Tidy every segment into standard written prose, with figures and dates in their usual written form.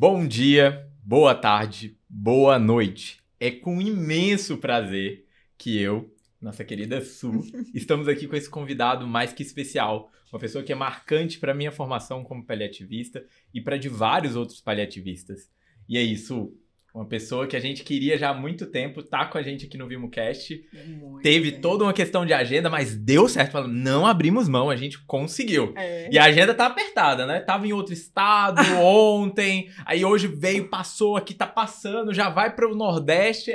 Bom dia, boa tarde, boa noite. É com imenso prazer que eu, nossa querida Su, estamos aqui com esse convidado mais que especial. Uma pessoa que é marcante para minha formação como paliativista e para de vários outros paliativistas. E é isso, uma pessoa que a gente queria já há muito tempo, tá com a gente aqui no VimoCast. Teve toda uma questão de agenda, mas deu certo. Não abrimos mão, a gente conseguiu. E a agenda tá apertada, né? Tava em outro estado ontem, aí hoje veio, passou aqui, tá passando, já vai pro Nordeste.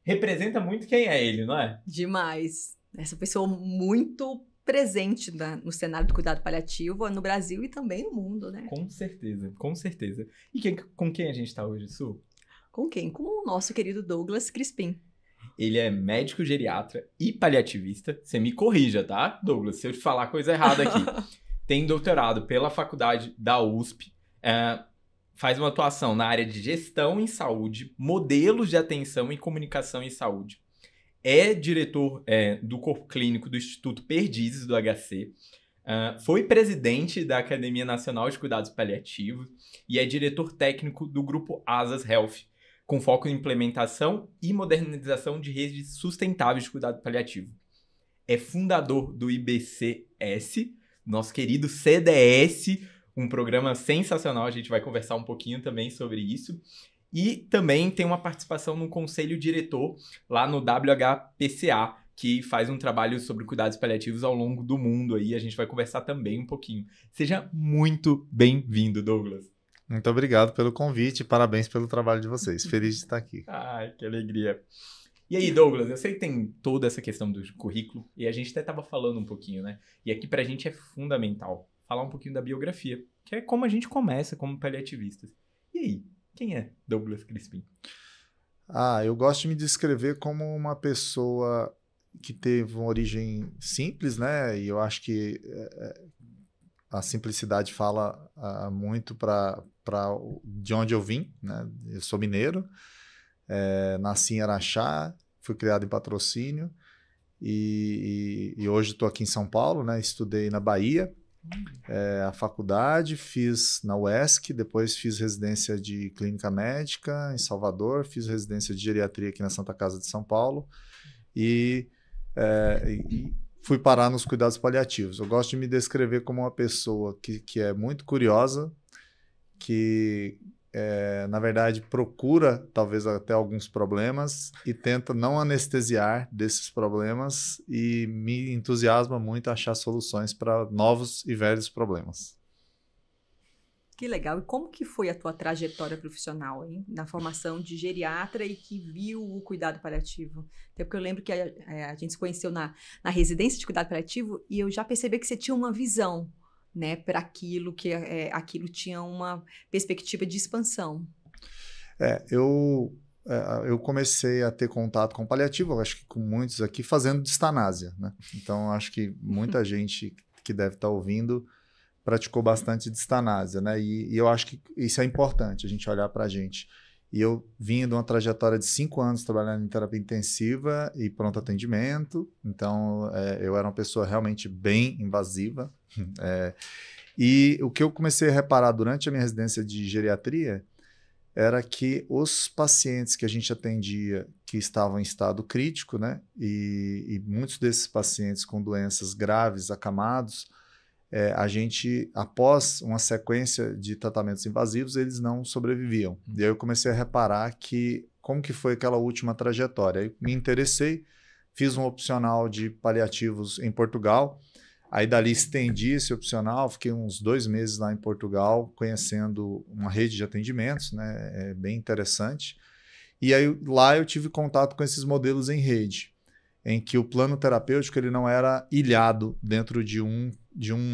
Representa muito quem é ele, não é? Demais. Essa pessoa muito presente no cenário do cuidado paliativo no Brasil e também no mundo, né? Com certeza, com certeza. E com quem a gente tá hoje, Su? Com quem? Com o nosso querido Douglas Crispim. Ele é médico geriatra e paliativista. Você me corrija, tá, Douglas? Se eu te falar coisa errada aqui. Tem doutorado pela faculdade da USP. Faz uma atuação na área de gestão em saúde, modelos de atenção e comunicação em saúde. É diretor do corpo clínico do Instituto Perdizes, do HC. Foi presidente da Academia Nacional de Cuidados Paliativos e é diretor técnico do grupo Asas Health, com foco em implementação e modernização de redes sustentáveis de cuidado paliativo. É fundador do IBCS, nosso querido CDS, um programa sensacional, a gente vai conversar um pouquinho também sobre isso. E também tem uma participação no conselho diretor lá no WHPCA, que faz um trabalho sobre cuidados paliativos ao longo do mundo aí, a gente vai conversar também um pouquinho. Seja muito bem-vindo, Douglas. Muito obrigado pelo convite e parabéns pelo trabalho de vocês. Feliz de estar aqui. Ai, que alegria. E aí, Douglas, eu sei que tem toda essa questão do currículo e a gente até estava falando um pouquinho, né? E aqui pra gente é fundamental falar um pouquinho da biografia, que é como a gente começa como paliativistas. E aí, quem é Douglas Crispim? Eu gosto de me descrever como uma pessoa que teve uma origem simples, né? E eu acho que a simplicidade fala muito para de onde eu vim, né? Eu sou mineiro, nasci em Araxá, fui criado em Patrocínio e hoje estou aqui em São Paulo, né? Estudei na Bahia, a faculdade, fiz na UESC, depois fiz residência de clínica médica em Salvador, fiz residência de geriatria aqui na Santa Casa de São Paulo e fui parar nos cuidados paliativos. Eu gosto de me descrever como uma pessoa que é muito curiosa, que, na verdade, procura talvez até alguns problemas e tenta não anestesiar desses problemas e me entusiasma muito achar soluções para novos e velhos problemas. Que legal. E como que foi a tua trajetória profissional, hein? Na formação de geriatra e que viu o cuidado paliativo? Até porque eu lembro que a gente se conheceu na residência de cuidado paliativo e eu já percebi que você tinha uma visão, né, para aquilo, que aquilo tinha uma perspectiva de expansão. Eu comecei a ter contato com paliativo, acho que com muitos aqui, fazendo distanásia, né? Então, acho que muita gente que deve estar ouvindo praticou bastante distanásia, né? E eu acho que isso é importante, a gente olhar para a gente. E eu vim de uma trajetória de 5 anos trabalhando em terapia intensiva e pronto atendimento, então eu era uma pessoa realmente bem invasiva. E o que eu comecei a reparar durante a minha residência de geriatria era que os pacientes que a gente atendia que estavam em estado crítico, né? E muitos desses pacientes com doenças graves, acamados, a gente, após uma sequência de tratamentos invasivos, eles não sobreviviam. E aí eu comecei a reparar como que foi aquela última trajetória. Aí me interessei, fiz um opcional de paliativos em Portugal, aí dali estendi esse opcional, fiquei uns 2 meses lá em Portugal, conhecendo uma rede de atendimentos, né? É bem interessante. E aí lá eu tive contato com esses modelos em rede, em que o plano terapêutico ele não era ilhado dentro de um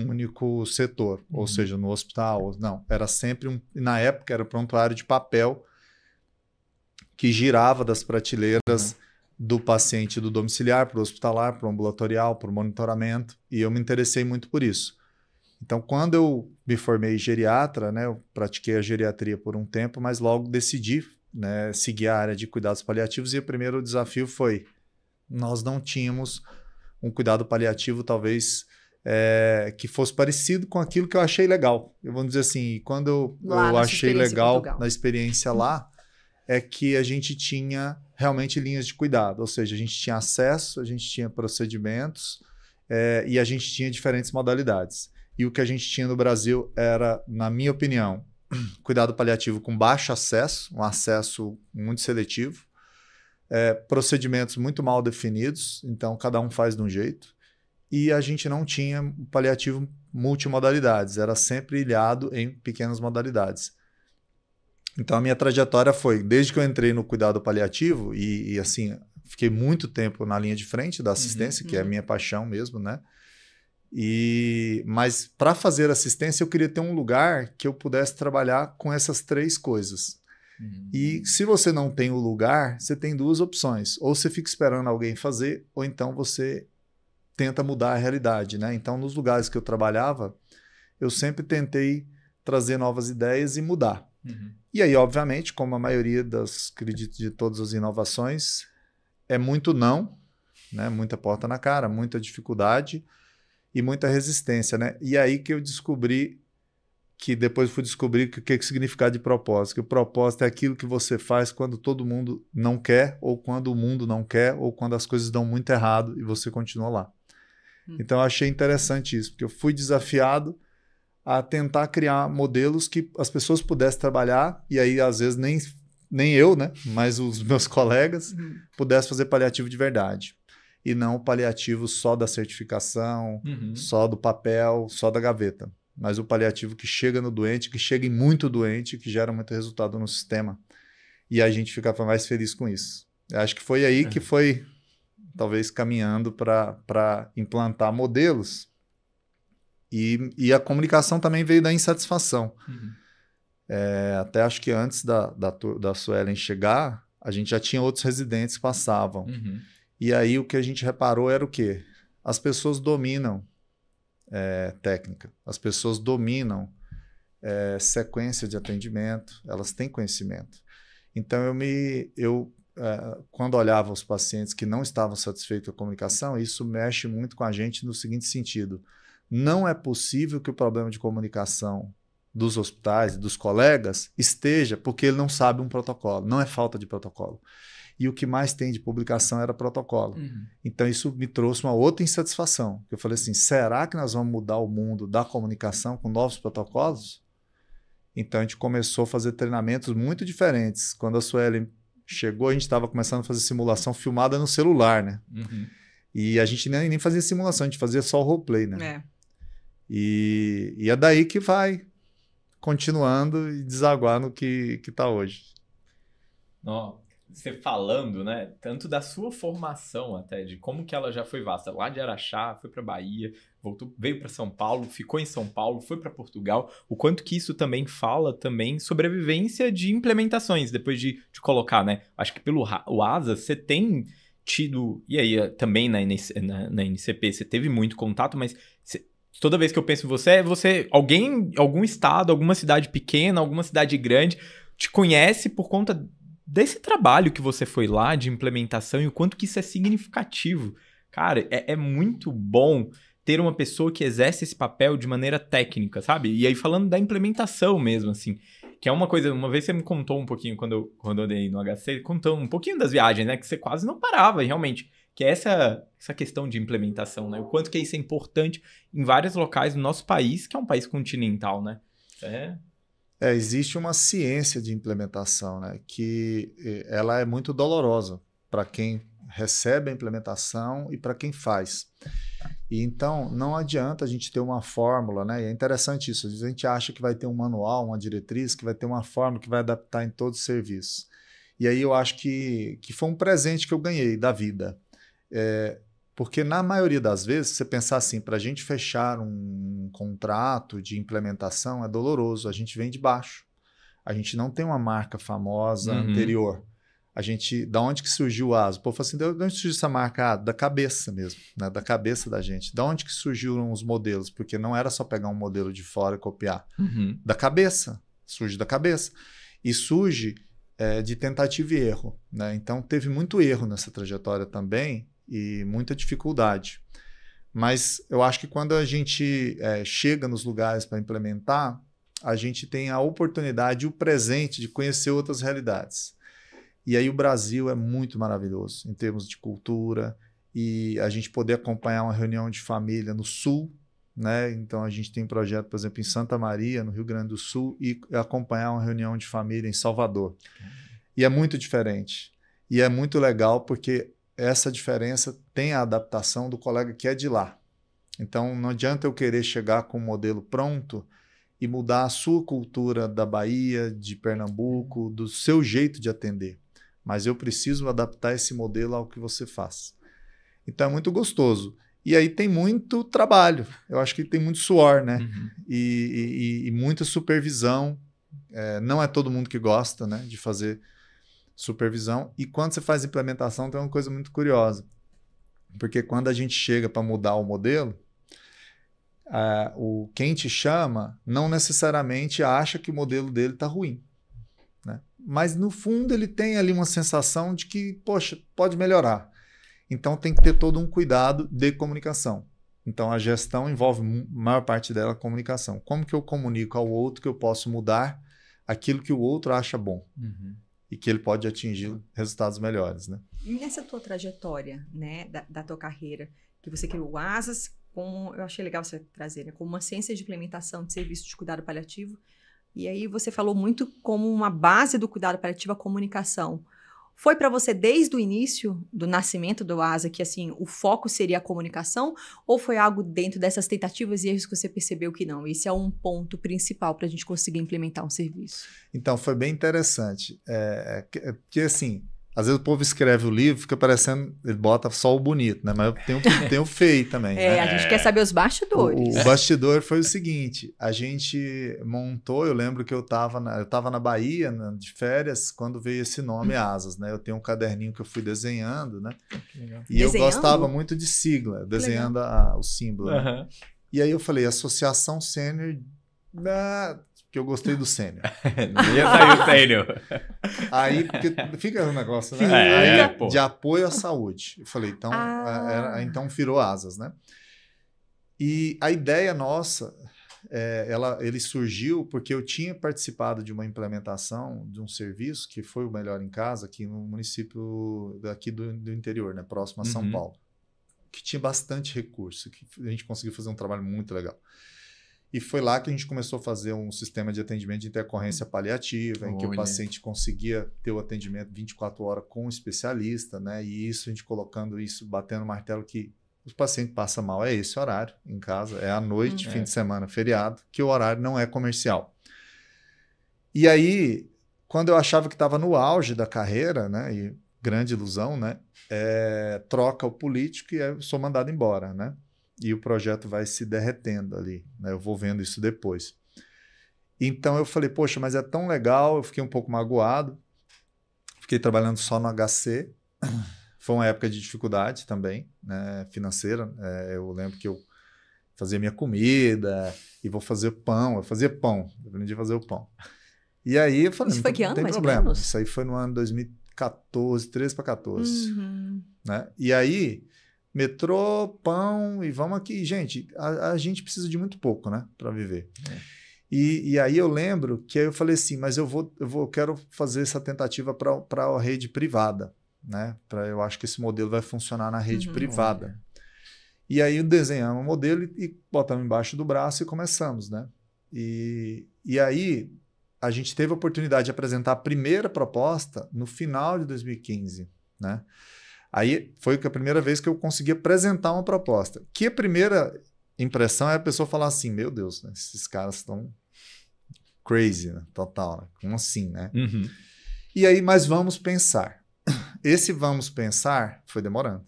único setor, ou seja, no hospital. Não, era sempre na época era prontuário de papel que girava das prateleiras do paciente do domiciliar para o hospitalar, para o ambulatorial, para o monitoramento, e eu me interessei muito por isso. Então, quando eu me formei geriatra, né, eu pratiquei a geriatria por um tempo, mas logo decidi, né, seguir a área de cuidados paliativos, e o primeiro desafio foi: nós não tínhamos um cuidado paliativo talvez que fosse parecido com aquilo que eu achei legal. Eu vou dizer assim, quando eu achei legal na experiência lá, é que a gente tinha realmente linhas de cuidado, ou seja, a gente tinha acesso, a gente tinha procedimentos e a gente tinha diferentes modalidades. E o que a gente tinha no Brasil era, na minha opinião, cuidado paliativo com baixo acesso, um acesso muito seletivo, procedimentos muito mal definidos, então cada um faz de um jeito, e a gente não tinha paliativo multimodalidades, era sempre ilhado em pequenas modalidades. Então a minha trajetória foi, desde que eu entrei no cuidado paliativo, e assim, fiquei muito tempo na linha de frente da assistência, que é a minha paixão mesmo, né? Mas para fazer assistência eu queria ter um lugar que eu pudesse trabalhar com essas 3 coisas. E se você não tem o lugar, você tem 2 opções. Ou você fica esperando alguém fazer, ou então você tenta mudar a realidade, né? Então, nos lugares que eu trabalhava, eu sempre tentei trazer novas ideias e mudar. E aí, obviamente, como a maioria acredito, de todas as inovações, é muito não, né? Muita porta na cara, muita dificuldade e muita resistência, né? E aí que eu descobri que depois fui descobrir o que significa de propósito. Que o propósito é aquilo que você faz quando todo mundo não quer, ou quando o mundo não quer, ou quando as coisas dão muito errado e você continua lá. Então eu achei interessante isso, porque eu fui desafiado a tentar criar modelos que as pessoas pudessem trabalhar, e aí às vezes nem eu, né, mas os meus colegas pudessem fazer paliativo de verdade. E não paliativo só da certificação, só do papel, só da gaveta. Mas o paliativo que chega no doente, que chega em muito doente, que gera muito resultado no sistema. E a gente ficava mais feliz com isso. Eu acho que foi aí que foi, talvez, caminhando para implantar modelos. E a comunicação também veio da insatisfação. Até acho que antes da Suelen chegar, a gente já tinha outros residentes que passavam. E aí o que a gente reparou era o quê? As pessoas dominam técnica, as pessoas dominam sequência de atendimento, elas têm conhecimento. Então quando olhava os pacientes que não estavam satisfeitos com a comunicação, isso mexe muito com a gente no seguinte sentido: não é possível que o problema de comunicação dos hospitais, dos colegas, esteja porque ele não sabe um protocolo, não é falta de protocolo. E o que mais tem de publicação era protocolo. Então isso me trouxe uma outra insatisfação. Eu falei assim, será que nós vamos mudar o mundo da comunicação com novos protocolos? Então a gente começou a fazer treinamentos muito diferentes. Quando a Suelen chegou, a gente estava começando a fazer simulação filmada no celular, né? E a gente nem fazia simulação, a gente fazia só o roleplay, né? E é daí que vai continuando e desaguar no que está hoje. Você falando, né, tanto da sua formação até, de como que ela já foi vasta, lá de Araxá, foi para Bahia, voltou, veio para São Paulo, ficou em São Paulo, foi para Portugal, o quanto que isso também fala também sobre a vivência de implementações, depois de colocar, né, acho que pelo ASA você tem tido, e aí também na NCP você teve muito contato, mas toda vez que eu penso em você, algum estado, alguma cidade pequena, alguma cidade grande, te conhece por conta desse trabalho que você foi lá de implementação e o quanto que isso é significativo. Cara, é muito bom ter uma pessoa que exerce esse papel de maneira técnica, sabe? E aí falando da implementação mesmo, assim, que é uma coisa, uma vez você me contou um pouquinho, quando eu dei no HC, contou um pouquinho das viagens, né? Que você quase não parava, realmente. Que é essa questão de implementação, né? O quanto que isso é importante em vários locais do nosso país, que é um país continental, né? Existe uma ciência de implementação, né, que ela é muito dolorosa para quem recebe a implementação e para quem faz. E então, não adianta a gente ter uma fórmula, né? E é interessante isso. Às vezes a gente acha que vai ter um manual, uma diretriz, que vai ter uma fórmula que vai adaptar em todos os serviços. E aí eu acho que foi um presente que eu ganhei da vida. Porque na maioria das vezes, você pensar assim, para a gente fechar um contrato de implementação é doloroso, a gente vem de baixo. A gente não tem uma marca famosa anterior. Da onde que surgiu o ASO? O povo fala assim, de onde surgiu essa marca? Da cabeça mesmo, né? Da cabeça da gente. Da onde que surgiram os modelos? Porque não era só pegar um modelo de fora e copiar. Da cabeça, surge da cabeça. E surge de tentativa e erro, né? Então teve muito erro nessa trajetória também, e muita dificuldade. Mas eu acho que quando a gente chega nos lugares para implementar, a gente tem a oportunidade e o presente de conhecer outras realidades. E aí o Brasil é muito maravilhoso em termos de cultura, e a gente poder acompanhar uma reunião de família no Sul, né? Então a gente tem um projeto, por exemplo, em Santa Maria, no Rio Grande do Sul, e acompanhar uma reunião de família em Salvador. E é muito diferente. E é muito legal porque essa diferença tem a adaptação do colega que é de lá. Então não adianta eu querer chegar com um modelo pronto e mudar a sua cultura da Bahia, de Pernambuco, do seu jeito de atender. Mas eu preciso adaptar esse modelo ao que você faz. Então é muito gostoso. E aí tem muito trabalho. Eu acho que tem muito suor, né? Uhum. E muita supervisão. Não é todo mundo que gosta, né, de fazer supervisão. E quando você faz implementação, tem uma coisa muito curiosa. Porque quando a gente chega para mudar o modelo, quem te chama não necessariamente acha que o modelo dele está ruim, né? Mas no fundo ele tem ali uma sensação de que, poxa, pode melhorar. Então tem que ter todo um cuidado de comunicação. Então a gestão envolve, a maior parte dela, a comunicação. Como que eu comunico ao outro que eu posso mudar aquilo que o outro acha bom? Uhum. E que ele pode atingir resultados melhores, né? E nessa tua trajetória, né, da tua carreira, que você criou o Asas, eu achei legal você trazer, né, como uma ciência de implementação de serviço de cuidado paliativo. E aí você falou muito como uma base do cuidado paliativo a comunicação. Foi para você desde o início do nascimento do ASA que assim o foco seria a comunicação, ou foi algo dentro dessas tentativas e erros que você percebeu que não? Esse é um ponto principal para a gente conseguir implementar um serviço. Então, foi bem interessante. Porque assim, às vezes o povo escreve o livro, fica parecendo, ele bota só o bonito, né? Mas eu tenho o feio também. Né? A gente quer saber os bastidores. O bastidor foi o seguinte, a gente montou, eu lembro que eu estava na Bahia, de férias, quando veio esse nome Asas, né? Eu tenho um caderninho que eu fui desenhando, né? E eu gostava muito de sigla, desenhando o símbolo. Uhum. Né? E aí eu falei, Associação Sênior, que eu gostei do sênior. Não ia sair o sênior. Aí fica um negócio, né? Pô. De apoio à saúde. Eu falei, então, então virou Asas, né? E a ideia nossa, ele surgiu porque eu tinha participado de uma implementação de um serviço que foi o Melhor em Casa, aqui no município daqui do interior, né? Próximo a São Paulo, que tinha bastante recurso, que a gente conseguiu fazer um trabalho muito legal. E foi lá que a gente começou a fazer um sistema de atendimento de intercorrência paliativa, em que o paciente conseguia ter o atendimento 24 horas com um especialista, né? E isso, a gente colocando isso, batendo o martelo que os pacientes passam mal, é esse horário em casa, é à noite, fim de semana, feriado, que o horário não é comercial. E aí, quando eu achava que estava no auge da carreira, né? E grande ilusão, né? Troca o político e eu sou mandado embora, né? E o projeto vai se derretendo ali, né? Eu vou vendo isso depois. Então eu falei, poxa, mas é tão legal, eu fiquei um pouco magoado, fiquei trabalhando só no HC, foi uma época de dificuldade também, né, financeira, eu lembro que eu fazia minha comida, e vou fazer pão, eu aprendi a fazer o pão. E aí eu falei, isso foi que ano, tem mais problema, ou menos? Isso aí foi no ano 2014, 13 para 14, né? E aí... metrô, pão, e vamos aqui. Gente, a gente precisa de muito pouco, né, para viver. E aí eu lembro que eu falei assim, mas eu quero fazer essa tentativa para a rede privada, né? Eu acho que esse modelo vai funcionar na rede privada. E aí desenhamos o modelo e botamos embaixo do braço e começamos, né? E aí a gente teve a oportunidade de apresentar a primeira proposta no final de 2015, né? Aí foi a primeira vez que eu consegui apresentar uma proposta. Que a primeira impressão é a pessoa falar assim, meu Deus, né, esses caras estão crazy, né, total, né? Como assim, né? Uhum. E aí, mas vamos pensar. Esse vamos pensar foi demorando.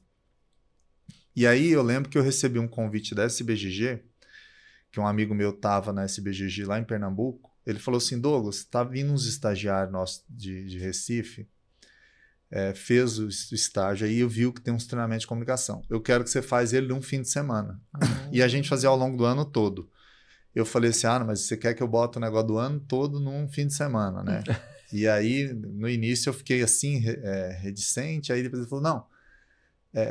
E aí eu lembro que eu recebi um convite da SBGG, que um amigo meu estava na SBGG lá em Pernambuco. Ele falou assim, Douglas, está vindo uns estagiários nossos de Recife, fez o estágio aí, eu vi que tem uns treinamentos de comunicação. Eu quero que você faça ele num fim de semana. E a gente fazia ao longo do ano todo. Eu falei assim, mas você quer que eu bote o negócio do ano todo num fim de semana, né? E aí, no início, eu fiquei assim, reticente. Aí depois ele falou, não,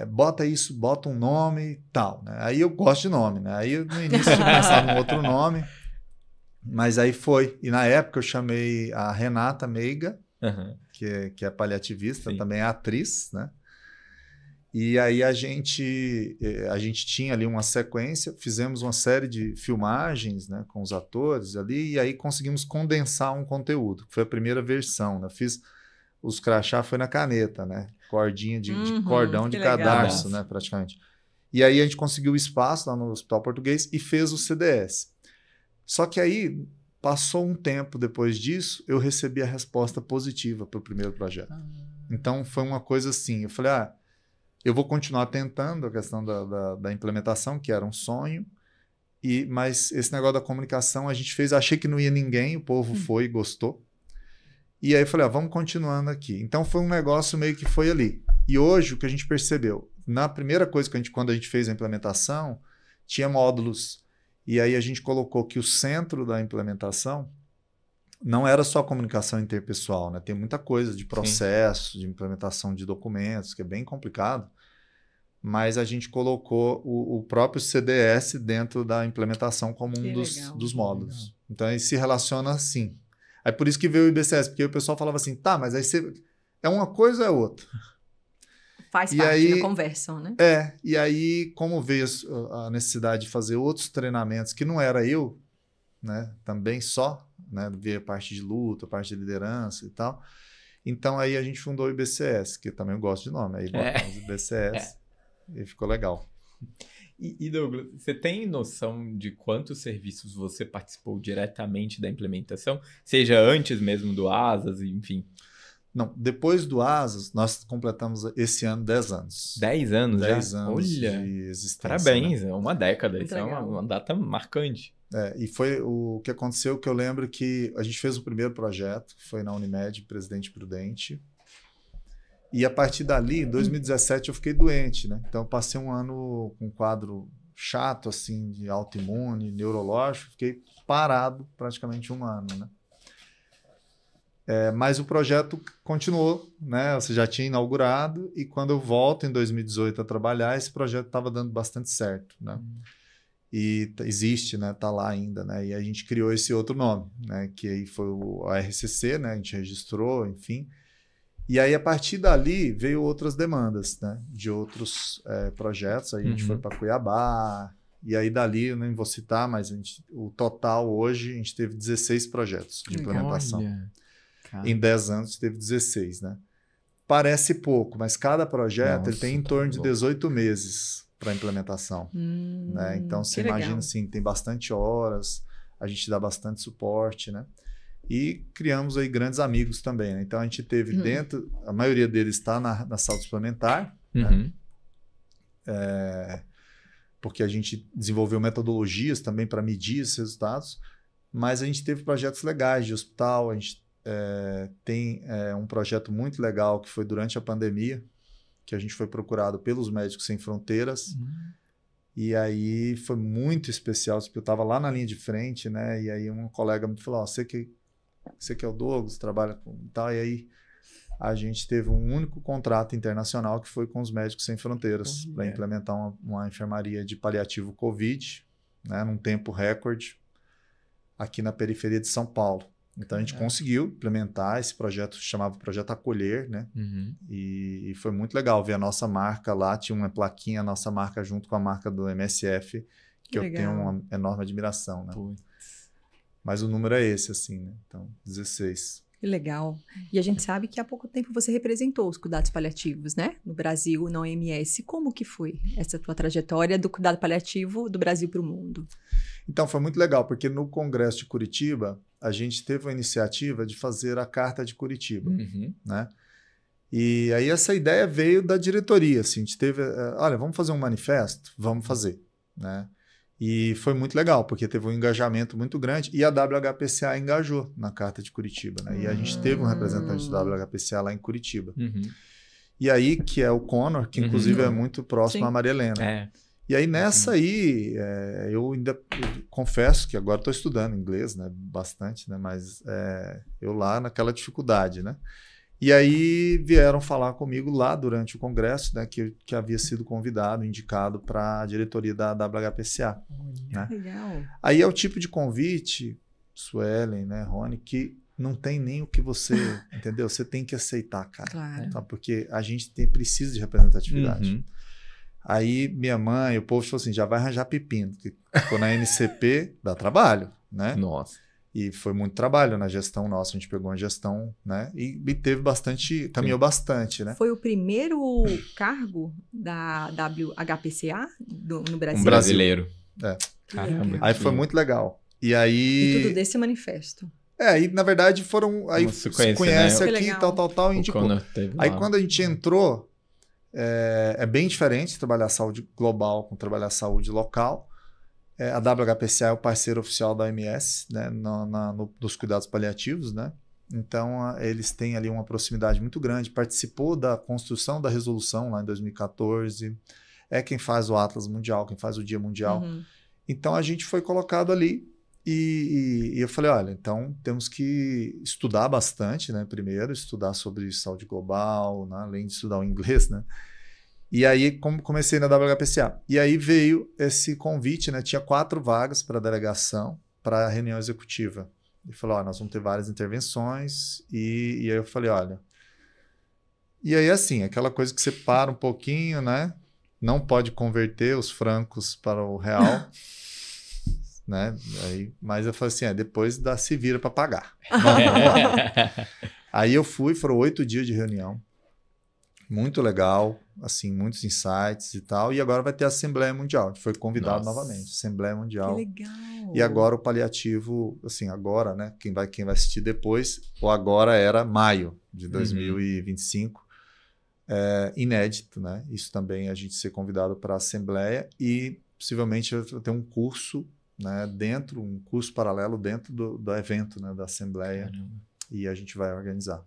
bota isso, bota um nome e tal, né? Aí eu gosto de nome, né? Aí no início eu tinha pensado num outro nome, mas aí foi. E na época eu chamei a Renata Meiga, que é paliativista, sim, também é atriz, né? E aí a gente tinha ali uma sequência, fizemos uma série de filmagens, né, com os atores ali, e aí conseguimos condensar um conteúdo, que foi a primeira versão, né? Fiz os crachá, foi na caneta, né? Cordinha de cordão de cadarço, né, praticamente. E aí a gente conseguiu espaço lá no Hospital Português e fez o CDS. Só que aí, passou um tempo depois disso, eu recebi a resposta positiva para o primeiro projeto. Então foi uma coisa assim, eu falei, eu vou continuar tentando a questão da implementação, que era um sonho, mas esse negócio da comunicação a gente fez, achei que não ia ninguém, o povo foi e gostou. E aí eu falei, vamos continuando aqui. Então foi um negócio meio que foi ali. E hoje o que a gente percebeu, na primeira coisa que quando a gente fez a implementação, tinha módulos. E aí a gente colocou que o centro da implementação não era só comunicação interpessoal, né? Tem muita coisa de processo, de implementação de documentos, que é bem complicado, mas a gente colocou o próprio CDS dentro da implementação como um dos módulos. Então, ele se relaciona assim. Aí por isso que veio o IBCS, porque o pessoal falava assim, tá, mas aí você... é uma coisa ou é outra? Faz parte da conversa, né? E aí, como veio a necessidade de fazer outros treinamentos, que não era eu, né, também só, né, ver a parte de luta, a parte de liderança e tal. Então aí a gente fundou o IBCS, que também eu gosto de nome, aí botamos o IBCS e ficou legal. E Douglas, você tem noção de quantos serviços você participou diretamente da implementação? Seja antes mesmo do ASAS, enfim. Não, depois do ASAS, nós completamos esse ano 10 anos. 10 anos já? 10 anos Olha, de existência. Parabéns, né? É uma década, muito isso legal. É uma data marcante. E foi o que aconteceu, que eu lembro que a gente fez o primeiro projeto, que foi na Unimed, Presidente Prudente, e a partir dali, em 2017, eu fiquei doente, né? Então eu passei um ano com um quadro chato, assim, de autoimune, neurológico, fiquei parado praticamente um ano, né? Mas o projeto continuou, né? Você já tinha inaugurado, e quando eu volto em 2018 a trabalhar, esse projeto estava dando bastante certo, né? E existe, né? Tá lá ainda, né? E a gente criou esse outro nome, né? Que aí foi o RCC, né? A gente registrou, enfim. E aí, a partir dali, veio outras demandas, né? De outros projetos. Aí a gente foi para Cuiabá, e aí dali, eu nem vou citar, mas o total hoje, a gente teve 16 projetos de implementação. Em 10 anos, teve 16, né? Parece pouco, mas cada projeto ele tem em torno de 18 meses para implementação. Né? Então, você imagina assim, tem bastante horas, a gente dá bastante suporte, né? E criamos aí grandes amigos também, né? Então, a gente teve dentro, a maioria deles está na saúde suplementar, né? Porque a gente desenvolveu metodologias também para medir esses resultados, mas a gente teve projetos legais de hospital, a gente tem um projeto muito legal que foi durante a pandemia, que a gente foi procurado pelos Médicos Sem Fronteiras, e aí foi muito especial, porque eu estava lá na linha de frente, né? E aí um colega me falou, você que é o Douglas, trabalha com tal, e aí a gente teve um único contrato internacional que foi com os Médicos Sem Fronteiras, para implementar uma enfermaria de paliativo Covid, né? Num tempo recorde, aqui na periferia de São Paulo. Então, a gente conseguiu implementar esse projeto, chamava Projeto Acolher, né? E foi muito legal ver a nossa marca lá, tinha uma plaquinha, a nossa marca junto com a marca do MSF, que eu tenho uma enorme admiração, né? Mas o número é esse, assim, né? Então, 16. Que legal. E a gente sabe que há pouco tempo você representou os cuidados paliativos, né? No Brasil, na OMS. Como que foi essa tua trajetória do cuidado paliativo do Brasil para o mundo? Então, foi muito legal, porque no Congresso de Curitiba, a gente teve a iniciativa de fazer a Carta de Curitiba, né? E aí essa ideia veio da diretoria, assim, a gente teve, olha, vamos fazer um manifesto? Vamos fazer, né? E foi muito legal, porque teve um engajamento muito grande, e a WHPCA engajou na Carta de Curitiba, né? E a gente teve um representante da WHPCA lá em Curitiba. E aí, que é o Conor, que inclusive é muito próximo à Maria Helena. E aí, nessa aí, eu ainda confesso que agora estou estudando inglês, né? Bastante, né? Mas eu lá naquela dificuldade, né? E aí vieram falar comigo lá durante o congresso, né, que havia sido convidado, indicado para a diretoria da WHPCA. Né? Legal. Aí é o tipo de convite, Suelen, né, Rony, que não tem nem o que você, entendeu? Você tem que aceitar, cara. Claro. Tá? Porque a gente precisa de representatividade. Uhum. Aí minha mãe, o povo falou assim, já vai arranjar pepino, porque ficou na NCP, dá trabalho, né? Nossa. E foi muito trabalho na gestão nossa, a gente pegou uma gestão, né? E teve bastante, caminhou bastante, né? Foi o primeiro cargo da WHPCA no Brasil? Um brasileiro. É. Caramba. Aí foi muito legal. E aí... E tudo desse manifesto. E na verdade foram... Aí se conhece né? aqui, tal, e indicou. Aí quando a gente entrou, é bem diferente trabalhar saúde global com trabalhar saúde local. A WHPCA é o parceiro oficial da OMS, né, dos cuidados paliativos, né? Então, eles têm ali uma proximidade muito grande. Participou da construção da resolução lá em 2014. É quem faz o Atlas Mundial, quem faz o Dia Mundial. Uhum. Então, a gente foi colocado ali e eu falei, olha, então temos que estudar bastante, né? Primeiro, estudar sobre saúde global, né? Além de estudar o inglês, né? E aí comecei na WHPCA. E aí veio esse convite, né? Tinha 4 vagas para a delegação, para a reunião executiva. E falou, nós vamos ter várias intervenções. E aí eu falei, olha... E aí, assim, aquela coisa que você para um pouquinho, né? Não pode converter os francos para o real, né? Mas eu falei assim, depois se vira para pagar. Aí eu fui, foram 8 dias de reunião. Muito legal, assim, muitos insights e tal. E agora vai ter a Assembleia Mundial. A gente foi convidado novamente, Assembleia Mundial. Que legal. E agora o paliativo, assim, agora, né? Quem vai assistir depois, o agora era maio de 2025. Inédito, né? Isso também a gente ser convidado para a Assembleia e possivelmente eu ter um curso, né? Um curso paralelo dentro do evento, né? Da Assembleia. Caramba. E a gente vai organizar.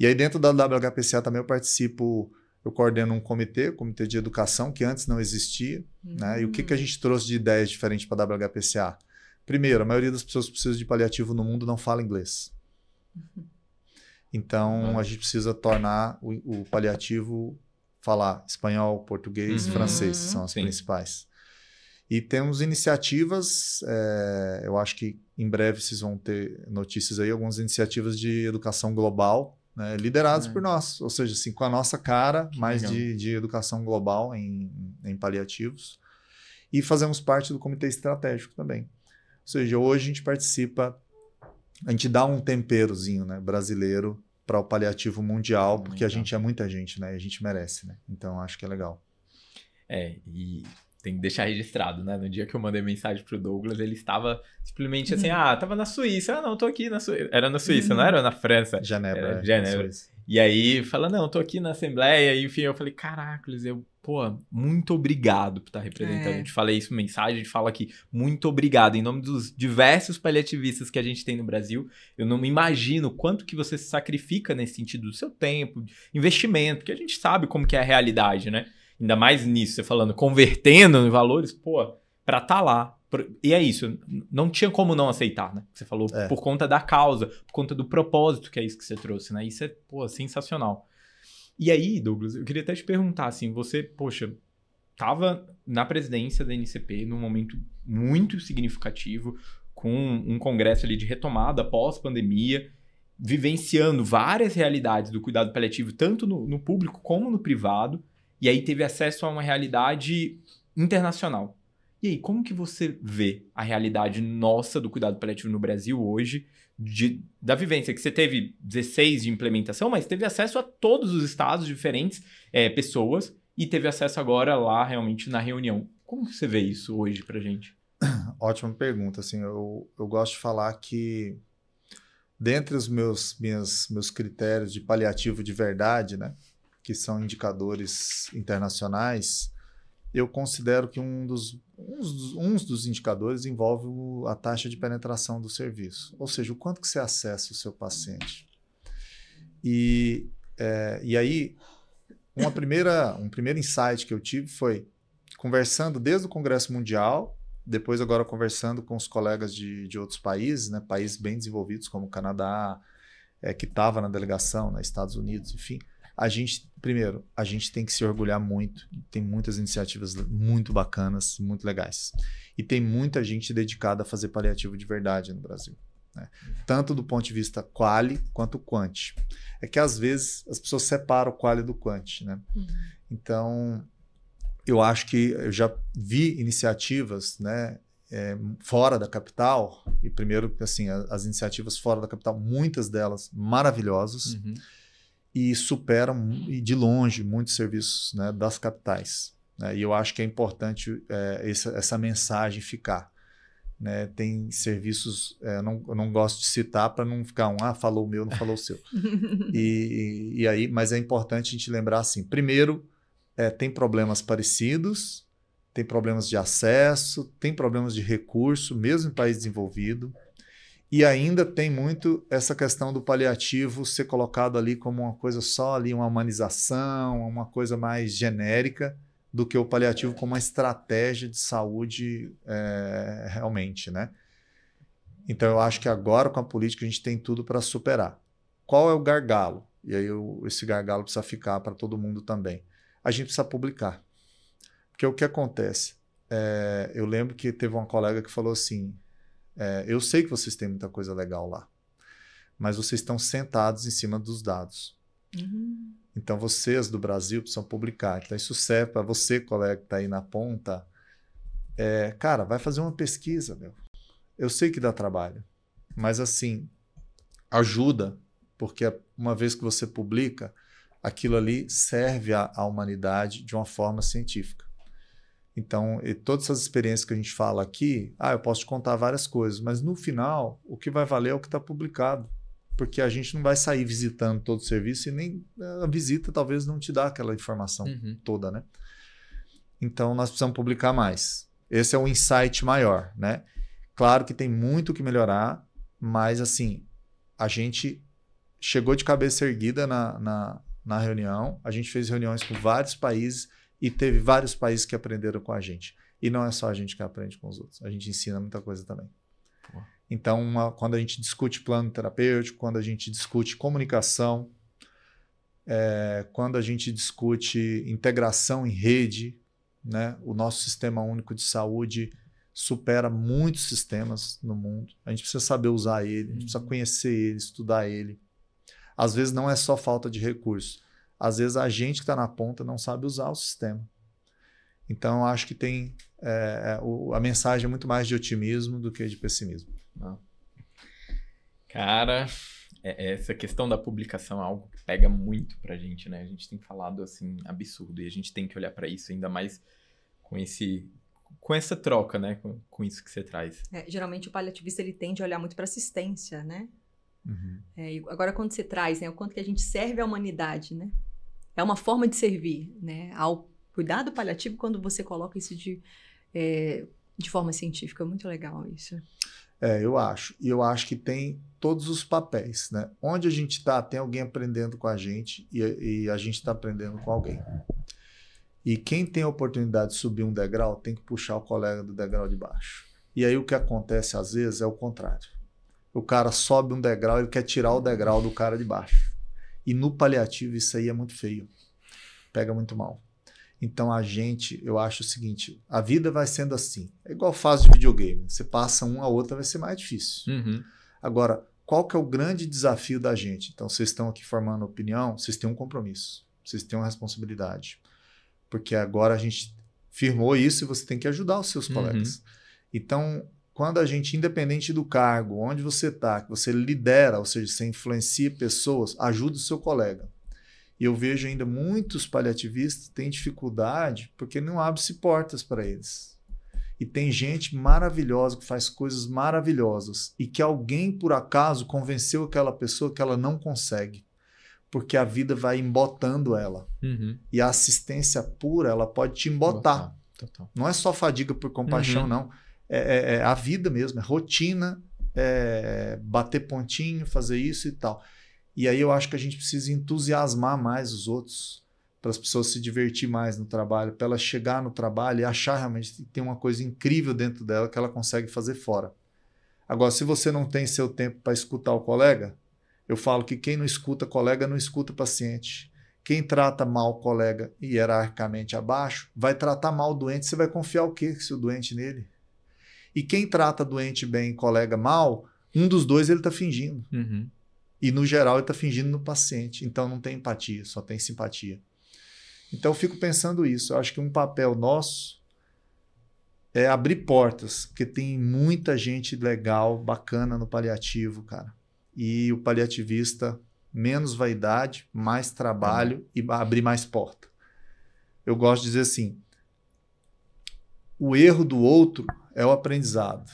E aí dentro da WHPCA também eu coordeno um comitê de educação, que antes não existia. Né? E o que a gente trouxe de ideias diferentes para a WHPCA? Primeiro, a maioria das pessoas que precisam de paliativo no mundo não fala inglês. Então, a gente precisa tornar o paliativo falar espanhol, português, francês, são as principais. E temos iniciativas, eu acho que em breve vocês vão ter notícias aí, algumas iniciativas de educação global, né, liderados por nós, ou seja, assim, com a nossa cara, mais de educação global em paliativos. E fazemos parte do comitê estratégico também. Ou seja, hoje a gente participa, a gente dá um temperozinho, né, brasileiro para o paliativo mundial, porque a gente é muita gente, né, e a gente merece, né? Então acho que é legal. E tem que deixar registrado, né? No dia que eu mandei mensagem pro Douglas, ele estava simplesmente assim, tava na Suíça. Não, tô aqui na Suíça. Era na Suíça, não era na França? Genebra. Genebra. E aí, fala, não, tô aqui na Assembleia. E, enfim, eu falei, caracoles, muito obrigado por estar representando. A gente fala isso, mensagem, a gente fala aqui, muito obrigado. Em nome dos diversos paliativistas que a gente tem no Brasil, eu não me imagino quanto que você se sacrifica nesse sentido do seu tempo, investimento, porque a gente sabe como que é a realidade, né? Ainda mais nisso, você falando, convertendo em valores, pra estar lá. E é isso, não tinha como não aceitar, né? Você falou por conta da causa, por conta do propósito, que é isso que você trouxe, né? Isso é, sensacional. E aí, Douglas, eu queria até te perguntar, assim, você, estava na presidência da NCP num momento muito significativo, com um congresso ali de retomada pós-pandemia, vivenciando várias realidades do cuidado paliativo, tanto no público como no privado, e aí teve acesso a uma realidade internacional. E aí, como que você vê a realidade nossa do cuidado paliativo no Brasil hoje, da vivência que você teve 16 de implementação, mas teve acesso a todos os estados, diferentes pessoas, e teve acesso agora lá realmente na reunião. Como que você vê isso hoje pra gente? Ótima pergunta. Assim, eu gosto de falar que dentre os meus critérios de paliativo de verdade, né, que são indicadores internacionais, eu considero que uns dos indicadores envolve a taxa de penetração do serviço, ou seja, o quanto que você acessa o seu paciente. E aí, um primeiro insight que eu tive foi conversando desde o Congresso Mundial, depois agora conversando com os colegas de outros países, né, países bem desenvolvidos como o Canadá, que estava na delegação, nos Estados Unidos, enfim. Primeiro, a gente tem que se orgulhar muito. Tem muitas iniciativas muito bacanas, muito legais. E tem muita gente dedicada a fazer paliativo de verdade no Brasil, né? Tanto do ponto de vista quali quanto quanti. É que às vezes as pessoas separam o quali do quanti, né? Então, eu acho que eu já vi iniciativas, né, fora da capital, e primeiro, assim, as iniciativas fora da capital, muitas delas maravilhosas, e superam e de longe muitos serviços, né, das capitais, né? E eu acho que é importante essa mensagem ficar, né? Tem serviços, eu não gosto de citar para não ficar falou o meu, não falou o seu. E aí, mas é importante a gente lembrar assim, primeiro, tem problemas parecidos, tem problemas de acesso, tem problemas de recurso, mesmo em país desenvolvido. E ainda tem muito essa questão do paliativo ser colocado ali como uma coisa só ali, uma humanização, uma coisa mais genérica do que o paliativo como uma estratégia de saúde realmente, né? Então eu acho que agora com a política a gente tem tudo para superar. Qual é o gargalo? E aí esse gargalo precisa ficar para todo mundo também. A gente precisa publicar. Porque o que acontece? Eu lembro que teve uma colega que falou assim, eu sei que vocês têm muita coisa legal lá, mas vocês estão sentados em cima dos dados. Então, vocês do Brasil precisam publicar. Então, isso serve para você, colega que está aí na ponta. Cara, vai fazer uma pesquisa, meu. Eu sei que dá trabalho, mas assim, ajuda, porque uma vez que você publica, aquilo ali serve à humanidade de uma forma científica. Então, todas essas experiências que a gente fala aqui, eu posso te contar várias coisas, mas no final, o que vai valer é o que está publicado. Porque a gente não vai sair visitando todo o serviço e nem a visita talvez não te dá aquela informação toda, né? Então, nós precisamos publicar mais. Esse é um insight maior, né? Claro que tem muito o que melhorar, mas assim, a gente chegou de cabeça erguida na reunião, a gente fez reuniões com vários países, e teve vários países que aprenderam com a gente. E não é só a gente que aprende com os outros. A gente ensina muita coisa também. Pô. Então, quando a gente discute plano terapêutico, quando a gente discute comunicação, quando a gente discute integração em rede, né? O nosso sistema único de saúde supera muitos sistemas no mundo. A gente precisa saber usar ele, a gente precisa conhecer ele, estudar ele. Às vezes não é só falta de recurso. Às vezes a gente que está na ponta não sabe usar o sistema. Então, eu acho que tem a mensagem é muito mais de otimismo do que de pessimismo. Cara, essa questão da publicação é algo que pega muito pra gente, né? A gente tem falado assim, absurdo, e a gente tem que olhar para isso ainda mais com essa troca, né? Com isso que você traz. Geralmente o paliativista ele tende a olhar muito para assistência, né? Agora, quando você traz, né, o quanto que a gente serve à humanidade, né? É uma forma de servir, né, ao cuidado paliativo quando você coloca isso de forma científica. Muito legal isso. Eu acho. E eu acho que tem todos os papéis, né? Onde a gente está, tem alguém aprendendo com a gente e a gente está aprendendo com alguém. E quem tem a oportunidade de subir um degrau tem que puxar o colega do degrau de baixo. E aí o que acontece às vezes é o contrário. O cara sobe um degrau, ele quer tirar o degrau do cara de baixo. E no paliativo isso aí é muito feio. Pega muito mal. Então eu acho o seguinte, a vida vai sendo assim. É igual fase de videogame. Você passa uma a outra, vai ser mais difícil. Agora, qual que é o grande desafio da gente? Então, vocês estão aqui formando opinião, vocês têm um compromisso. Vocês têm uma responsabilidade. Porque agora a gente firmou isso e você tem que ajudar os seus colegas. Então, quando a gente, independente do cargo, onde você está, que você lidera, ou seja, você influencia pessoas, ajuda o seu colega. E eu vejo ainda muitos paliativistas têm dificuldade porque não abre-se portas para eles. E tem gente maravilhosa que faz coisas maravilhosas e que alguém, por acaso, convenceu aquela pessoa que ela não consegue. Porque a vida vai embotando ela. E a assistência pura, ela pode te embotar. Não é só fadiga por compaixão, não. É a vida mesmo, é rotina, bater pontinho, fazer isso e tal. E aí eu acho que a gente precisa entusiasmar mais os outros, para as pessoas se divertir mais no trabalho, para ela chegar no trabalho e achar realmente que tem uma coisa incrível dentro dela que ela consegue fazer fora. Agora, se você não tem seu tempo para escutar o colega, Eu falo que quem não escuta colega não escuta paciente. Quem trata mal colega hierarquicamente abaixo, vai tratar mal o doente. Você vai confiar o quê se o doente nele? E quem trata doente bem, colega mal, um dos dois ele está fingindo. Uhum. E no geral ele está fingindo no paciente. Então não tem empatia, só tem simpatia. Então eu fico pensando isso. Eu acho que um papel nosso é abrir portas, porque tem muita gente legal, bacana no paliativo, cara. E o paliativista, menos vaidade, mais trabalho e abrir mais porta. Eu gosto de dizer assim, o erro do outro é o aprendizado,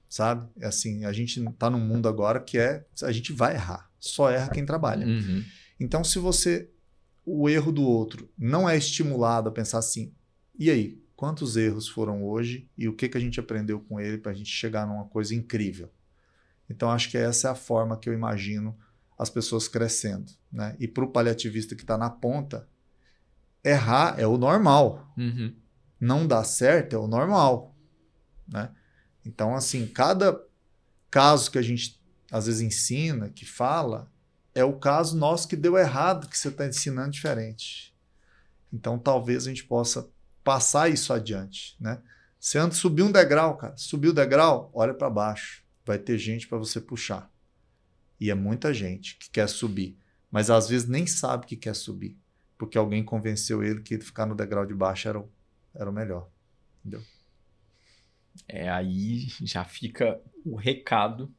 sabe? É assim, a gente está num mundo agora que a gente vai errar, só erra quem trabalha. Uhum. Então, se o erro do outro não é estimulado a pensar assim, e aí, quantos erros foram hoje e o que a gente aprendeu com ele para a gente chegar numa coisa incrível? Então, acho que essa é a forma que eu imagino as pessoas crescendo, né? E para o paliativista que está na ponta, errar é o normal. Uhum. Não dar certo é o normal, né? Então, assim, cada caso que a gente às vezes ensina, que fala, é o caso nosso que deu errado, que você está ensinando diferente. Então, talvez a gente possa passar isso adiante, né? Você anda, subir um degrau, cara. Subiu o degrau, olha para baixo. Vai ter gente para você puxar. E é muita gente que quer subir, mas às vezes nem sabe que quer subir, porque alguém convenceu ele que ficar no degrau de baixo era o melhor. Entendeu? Aí já fica o recado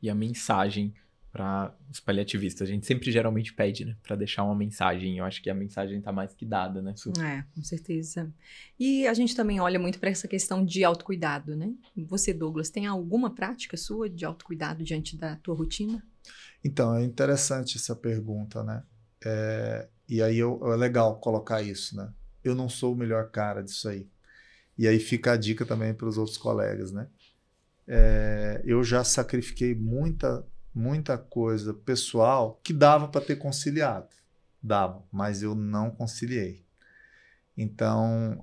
e a mensagem para os paliativistas. A gente sempre geralmente pede, né, para deixar uma mensagem. Eu acho que a mensagem está mais que dada, né, Su? Com certeza. E a gente também olha muito para essa questão de autocuidado, né? Você, Douglas, tem alguma prática sua de autocuidado diante da tua rotina? Então, é interessante essa pergunta, né? E aí é legal colocar isso, né? Eu não sou o melhor cara disso aí. E aí fica a dica também para os outros colegas, né? Eu já sacrifiquei muita coisa pessoal que dava para ter conciliado. Dava, mas eu não conciliei. Então,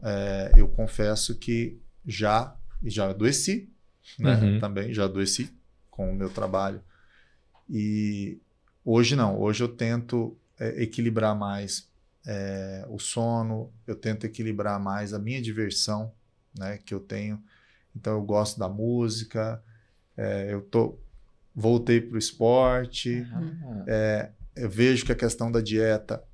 eu confesso que já adoeci, né? Uhum. Também já adoeci com o meu trabalho. E hoje não, hoje eu tento equilibrar mais o sono, eu tento equilibrar mais a minha diversão, né, que eu tenho. Então eu gosto da música, voltei para o esporte, eu vejo que a questão da dieta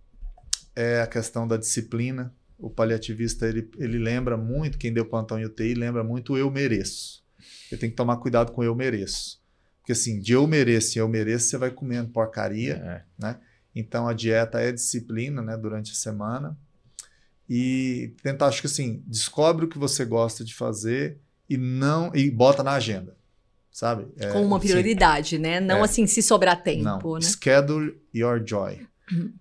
é a questão da disciplina. O paliativista, ele lembra muito, quem deu plantão em UTI, lembra muito o eu mereço. Eu tenho que tomar cuidado com o eu mereço. Porque assim, de eu mereço e eu mereço, você vai comendo porcaria, né? Então a dieta é disciplina, né, durante a semana. E tentar, acho que assim, descobre o que você gosta de fazer e bota na agenda, sabe? Com uma prioridade, né? Não assim, se sobrar tempo, não. né? Schedule your joy.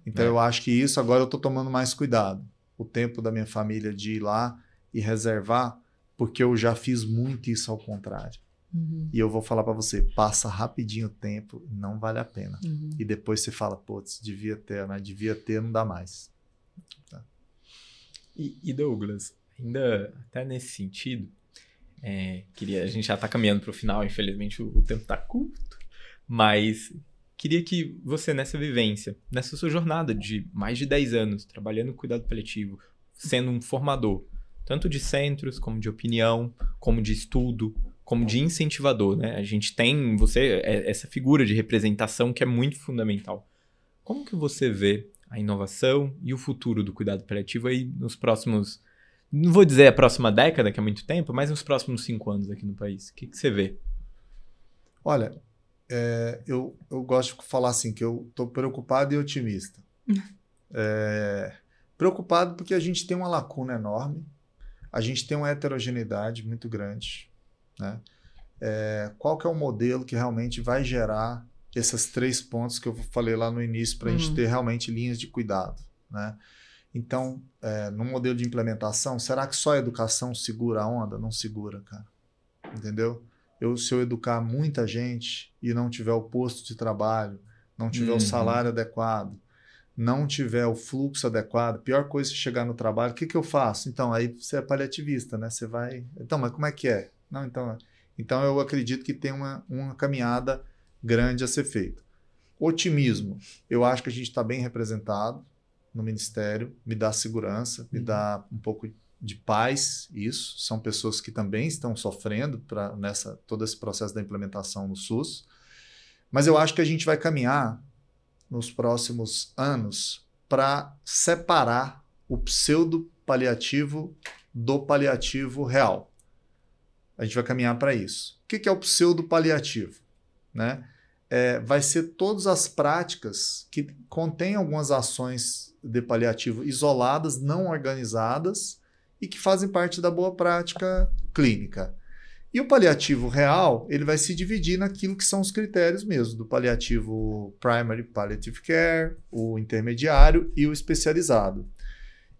Então eu acho que isso agora eu estou tomando mais cuidado. O tempo da minha família de ir lá e reservar, porque eu já fiz muito isso ao contrário. Uhum. E eu vou falar para você, passa rapidinho o tempo, não vale a pena. Uhum. E depois você fala, putz, devia ter, mas devia ter, não dá mais. Tá. E Douglas, ainda até nesse sentido, a gente já está caminhando para o final, infelizmente o tempo está curto, mas queria que você, nessa vivência, nessa sua jornada de mais de 10 anos, trabalhando com cuidado paliativo, sendo um formador, tanto de centros, como de opinião, como de estudo, como de incentivador, né? A gente tem em você essa figura de representação que é muito fundamental. Como que você vê a inovação e o futuro do cuidado paliativo aí nos próximos, não vou dizer a próxima década, que é muito tempo, mas nos próximos 5 anos aqui no país? O que você vê? Olha, eu gosto de falar assim, que eu estou preocupado e otimista. Preocupado porque a gente tem uma lacuna enorme, a gente tem uma heterogeneidade muito grande, né? Qual que é o modelo que realmente vai gerar esses 3 pontos que eu falei lá no início para a gente ter realmente linhas de cuidado, né? Então, no modelo de implementação, será que só a educação segura a onda? Não segura, cara. Entendeu? Se eu educar muita gente e não tiver o posto de trabalho, não tiver o salário adequado, não tiver o fluxo adequado, pior coisa é chegar no trabalho, o que eu faço? Então, aí você é paliativista, né? Você vai... Então, mas como é que é? Não, então eu acredito que tem uma caminhada grande a ser feita. Otimismo. Eu acho que a gente está bem representado no Ministério, me dá segurança, me dá um pouco de paz, isso. São pessoas que também estão sofrendo todo esse processo da implementação no SUS. Mas eu acho que a gente vai caminhar nos próximos anos para separar o pseudo-paliativo do paliativo real. A gente vai caminhar para isso. O que é o pseudo-paliativo? Né? Vai ser todas as práticas que contêm algumas ações de paliativo isoladas, não organizadas e que fazem parte da boa prática clínica. E o paliativo real, ele vai se dividir naquilo que são os critérios mesmo, do paliativo primary palliative care, o intermediário e o especializado.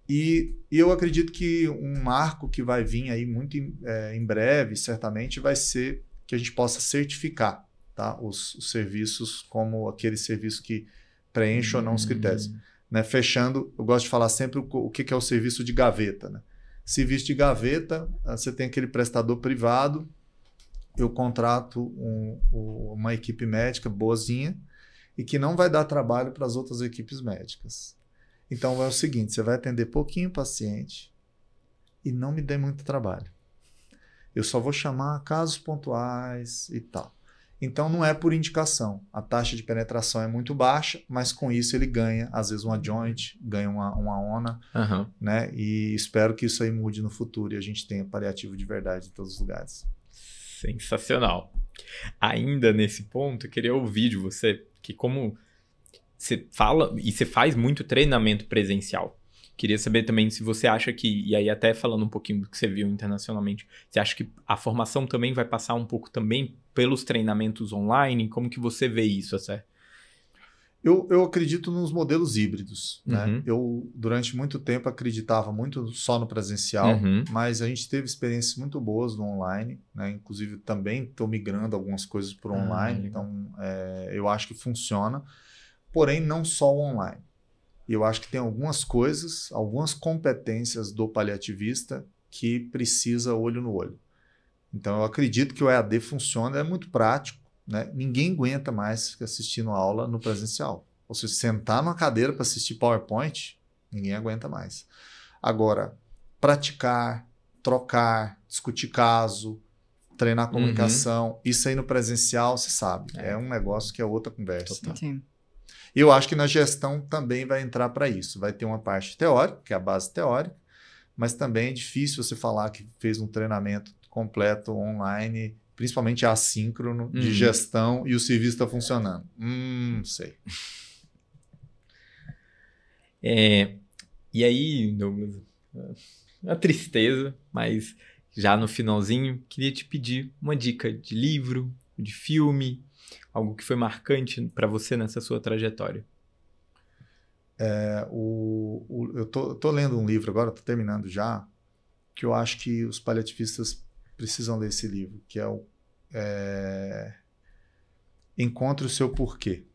E eu acredito que um marco que vai vir aí muito em breve, certamente, vai ser que a gente possa certificar, tá? Os serviços como aquele serviço que preenche ou não os critérios. Né? Fechando, eu gosto de falar sempre o que é o serviço de gaveta. Né? Serviço de gaveta, você tem aquele prestador privado, eu contrato uma equipe médica boazinha e que não vai dar trabalho para as outras equipes médicas. Então é o seguinte, você vai atender pouquinho paciente e não me dê muito trabalho. Eu só vou chamar casos pontuais e tal. Então não é por indicação. A taxa de penetração é muito baixa, mas com isso ele ganha, às vezes, uma joint, ganha uma ONA, né? E espero que isso aí mude no futuro e a gente tenha paliativo de verdade em todos os lugares. Sensacional. Ainda nesse ponto, eu queria ouvir de você que como você fala e você faz muito treinamento presencial. Queria saber também se você acha que, e aí até falando um pouquinho do que você viu internacionalmente, você acha que a formação também vai passar um pouco também pelos treinamentos online? Como que você vê isso, Assé? Eu acredito nos modelos híbridos. Né? Eu, durante muito tempo, acreditava muito só no presencial, mas a gente teve experiências muito boas no online. Né? Inclusive, também estou migrando algumas coisas para o online. Então, eu acho que funciona. Porém, não só o online. E eu acho que tem algumas coisas, algumas competências do paliativista que precisa olho no olho. Então, eu acredito que o EAD funciona, é muito prático. Né? Ninguém aguenta mais assistindo aula no presencial. Ou seja, sentar numa cadeira para assistir PowerPoint, ninguém aguenta mais. Agora, praticar, trocar, discutir caso, treinar comunicação, isso aí no presencial, você sabe, é um negócio que é outra conversa. Sim. Eu acho que na gestão também vai entrar para isso. Vai ter uma parte teórica, que é a base teórica, mas também é difícil você falar que fez um treinamento completo online, principalmente assíncrono, de gestão, e o serviço está funcionando. Não sei. E aí, Douglas, uma tristeza, mas já no finalzinho, queria te pedir uma dica de livro, de filme, algo que foi marcante para você nessa sua trajetória. Eu tô lendo um livro agora, estou terminando já, que eu acho que os paliativistas precisam ler esse livro, que é o Encontre o Seu Porquê.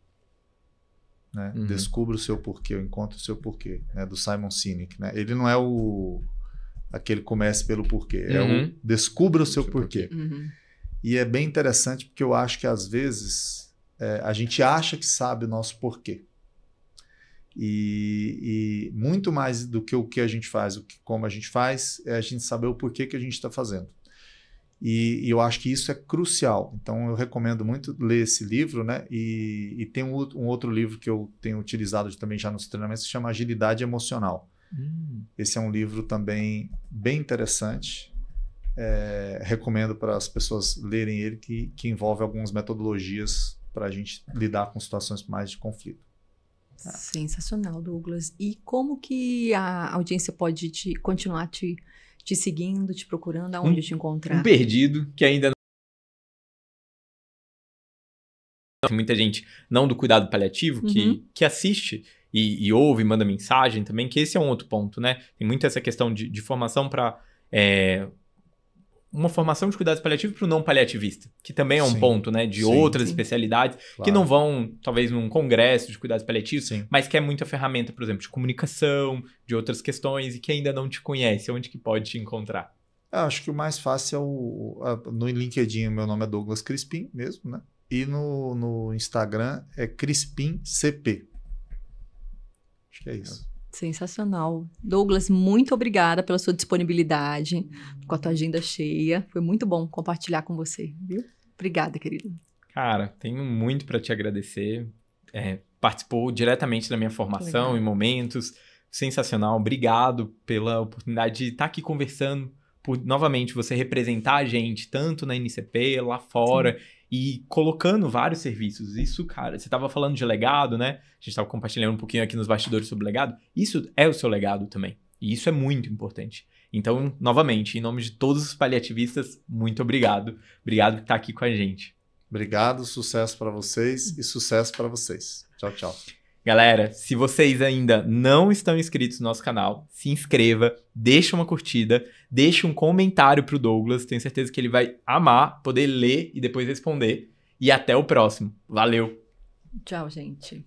Né? Descubra o Seu Porquê, Encontre o Seu Porquê, né? Do Simon Sinek. Né? Ele não é aquele comece pelo porquê, é o Descubra o Seu Porquê. E é bem interessante porque eu acho que às vezes a gente acha que sabe o nosso porquê. E muito mais do que o que a gente faz, como a gente faz, é a gente saber o porquê que a gente está fazendo. E eu acho que isso é crucial. Então, eu recomendo muito ler esse livro, né? E tem um outro livro que eu tenho utilizado também já nos treinamentos, que se chama Agilidade Emocional. Esse é um livro também bem interessante. Recomendo para as pessoas lerem ele, que envolve algumas metodologias para a gente lidar com situações mais de conflito. Sensacional, Douglas. E como que a audiência pode continuar te seguindo, te procurando, aonde te encontrar? Um perdido que ainda não... Tem muita gente não do cuidado paliativo que assiste e ouve, manda mensagem também, que esse é um outro ponto, né? Tem muito essa questão de formação para... uma formação de cuidados paliativos para o não paliativista, que também é um ponto, né, de outras especialidades, que não vão, talvez, num congresso de cuidados paliativos, mas que é muita ferramenta, por exemplo, de comunicação, de outras questões, e que ainda não te conhece. Onde que pode te encontrar? Eu acho que o mais fácil é no LinkedIn, meu nome é Douglas Crispim mesmo, né? E no Instagram é CrispinCP. Acho que é isso. Sensacional. Douglas, muito obrigada pela sua disponibilidade, com a tua agenda cheia. Foi muito bom compartilhar com você, viu? Obrigada, querido. Cara, tenho muito para te agradecer. Participou diretamente da minha formação em momentos. Sensacional. Obrigado pela oportunidade de estar aqui conversando, por novamente você representar a gente, tanto na NCP, lá fora, sim, e colocando vários serviços. Isso, cara, você estava falando de legado, né? A gente estava compartilhando um pouquinho aqui nos bastidores sobre legado. Isso é o seu legado também. E isso é muito importante. Então, novamente, em nome de todos os paliativistas, muito obrigado. Obrigado por estar aqui com a gente. Obrigado, sucesso para vocês e sucesso para vocês. Tchau, tchau. Galera, se vocês ainda não estão inscritos no nosso canal, se inscreva, deixa uma curtida, deixa um comentário pro Douglas, tenho certeza que ele vai amar poder ler e depois responder. E até o próximo. Valeu! Tchau, gente.